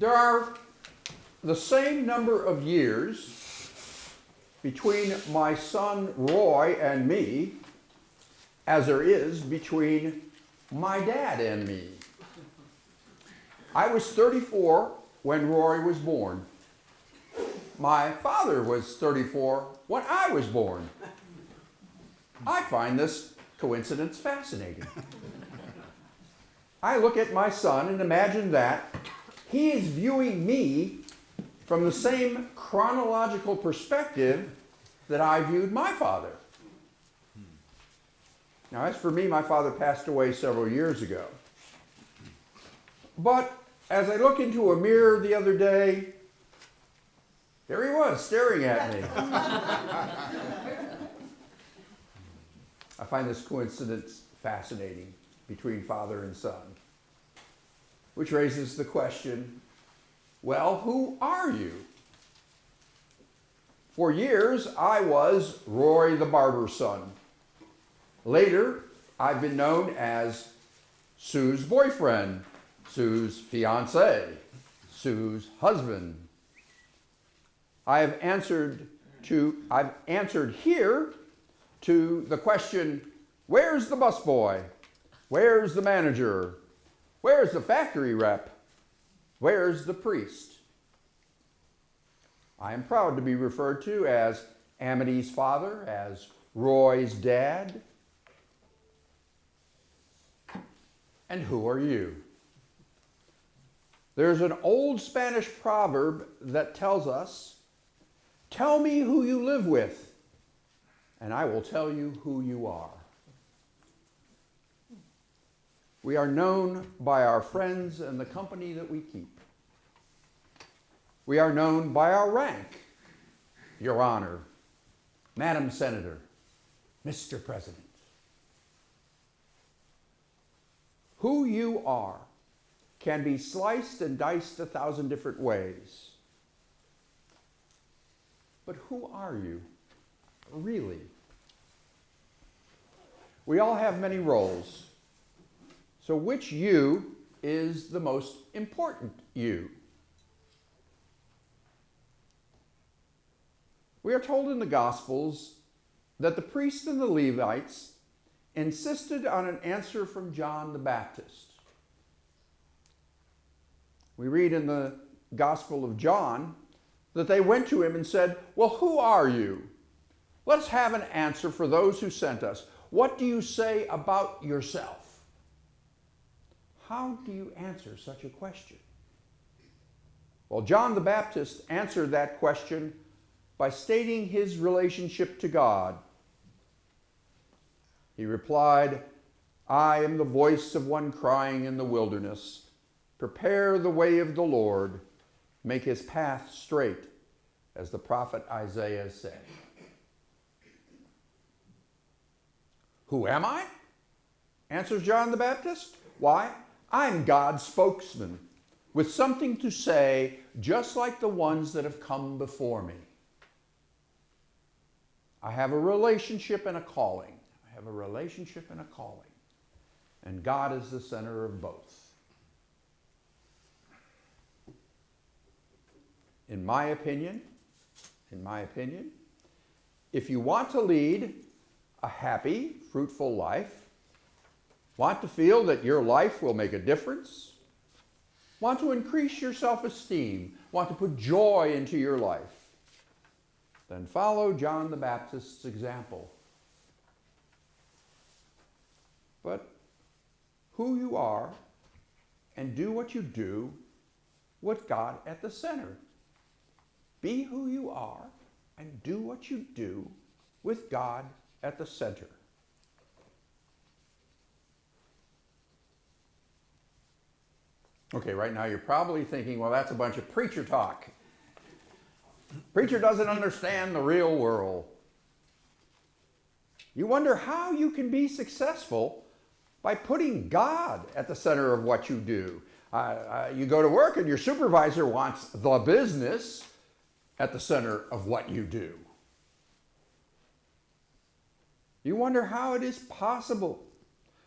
There are the same number of years between my son Roy and me as there is between my dad and me. I was 34 when Roy was born. My father was 34 when I was born. I find this coincidence fascinating. I look at my son and imagine that he is viewing me from the same chronological perspective that I viewed my father. Now, as for me, my father passed away several years ago. But as I looked into a mirror the other day, there he was, staring at me. I find this coincidence fascinating between father and son, which raises the question, well, who are you? For years, I was Roy the barber's son. Later, I've been known as Sue's boyfriend, Sue's fiance, Sue's husband. I've answered here to the question, where's the busboy? Where's the manager? Where's the factory rep? Where's the priest? I am proud to be referred to as Amity's father, as Roy's dad. And who are you? There's an old Spanish proverb that tells us, tell me who you live with, and I will tell you who you are. We are known by our friends and the company that we keep. We are known by our rank, Your Honor, Madam Senator, Mr. President. Who you are can be sliced and diced 1,000 different ways. But who are you, really? We all have many roles. So which you is the most important you? We are told in the Gospels that the priests and the Levites insisted on an answer from John the Baptist. We read in the Gospel of John that they went to him and said, well, who are you? Let's have an answer for those who sent us. What do you say about yourself? How do you answer such a question? Well, John the Baptist answered that question by stating his relationship to God. He replied, I am the voice of one crying in the wilderness, prepare the way of the Lord, make his path straight, as the prophet Isaiah said. Who am I? Answers John the Baptist. Why, I'm God's spokesman, with something to say just like the ones that have come before me. I have a relationship and a calling. I have a relationship and a calling. And God is the center of both. In my opinion, if you want to lead a happy, fruitful life, want to feel that your life will make a difference, want to increase your self-esteem, want to put joy into your life, then follow John the Baptist's example. But who you are and do what you do with God at the center. Be who you are and do what you do with God at the center. Okay, right now you're probably thinking, well, that's a bunch of preacher talk. Preacher doesn't understand the real world. You wonder how you can be successful by putting God at the center of what you do. You go to work and your supervisor wants the business at the center of what you do. You wonder how it is possible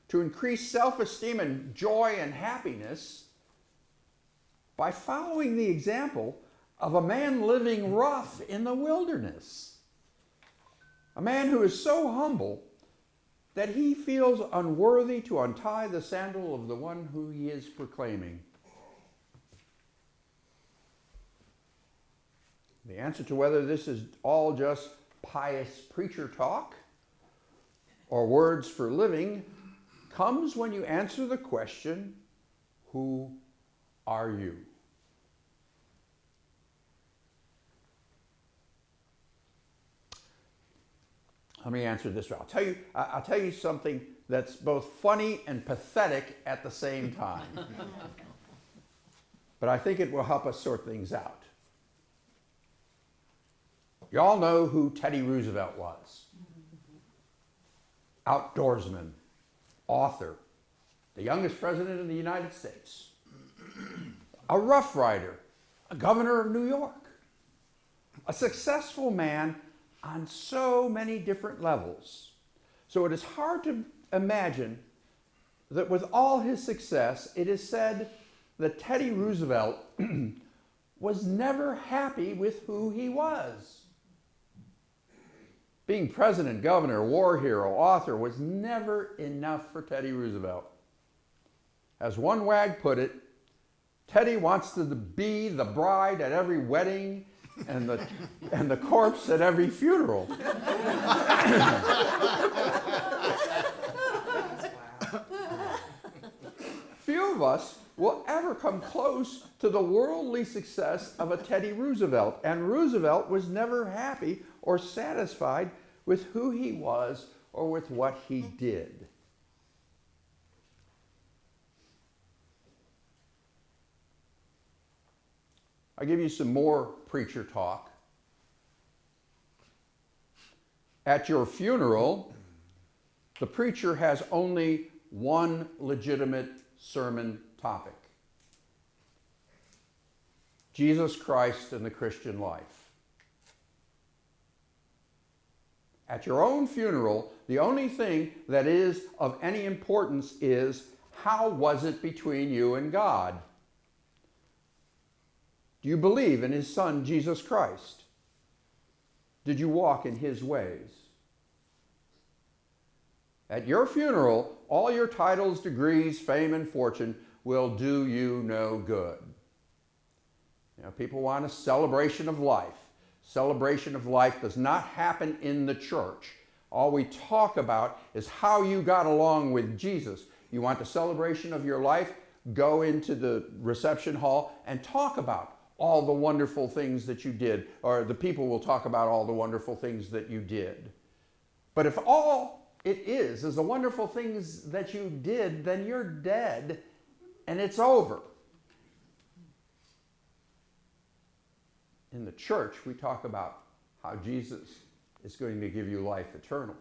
to increase self-esteem and joy and happiness by following the example of a man living rough in the wilderness. A man who is so humble that he feels unworthy to untie the sandal of the one who he is proclaiming. The answer to whether this is all just pious preacher talk or words for living comes when you answer the question, who are you? Let me answer this way. I'll tell you something that's both funny and pathetic at the same time. But I think it will help us sort things out. You all know who Teddy Roosevelt was. Outdoorsman, author, the youngest president of the United States, a Rough Rider, a governor of New York, a successful man on so many different levels. So it is hard to imagine that with all his success, it is said that Teddy Roosevelt was never happy with who he was. Being president, governor, war hero, author was never enough for Teddy Roosevelt. As one wag put it, Teddy wants to be the bride at every wedding and the corpse at every funeral. Few of us will ever come close to the worldly success of a Teddy Roosevelt, and Roosevelt was never happy or satisfied with who he was or with what he did. I'll give you some more preacher talk. At your funeral, the preacher has only one legitimate sermon topic: Jesus Christ and the Christian life. At your own funeral, the only thing that is of any importance is, how was it between you and God? Do you believe in his Son, Jesus Christ? Did you walk in his ways? At your funeral, all your titles, degrees, fame, and fortune will do you no good. You know, people want a celebration of life. Celebration of life does not happen in the church. All we talk about is how you got along with Jesus. You want the celebration of your life? Go into the reception hall and talk about all the wonderful things that you did, or the people will talk about all the wonderful things that you did. But if all it is the wonderful things that you did, then you're dead and it's over. In the church, we talk about how Jesus is going to give you life eternal,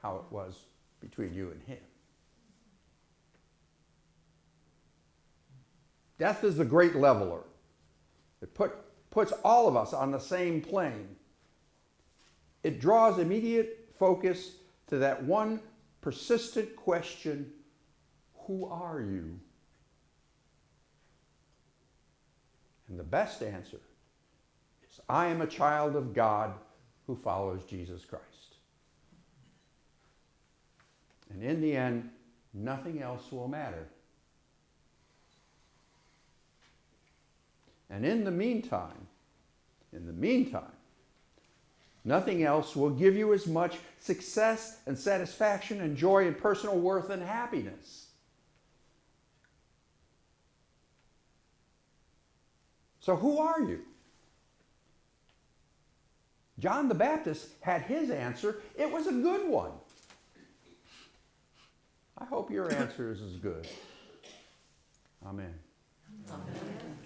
how it was between you and him. Death is the great leveler. It puts all of us on the same plane. It draws immediate focus to that one persistent question, who are you? And the best answer is, I am a child of God who follows Jesus Christ. And in the end, nothing else will matter. And in the meantime, nothing else will give you as much success and satisfaction and joy and personal worth and happiness. So who are you? John the Baptist had his answer. It was a good one. I hope your answer is as good. Amen. Amen.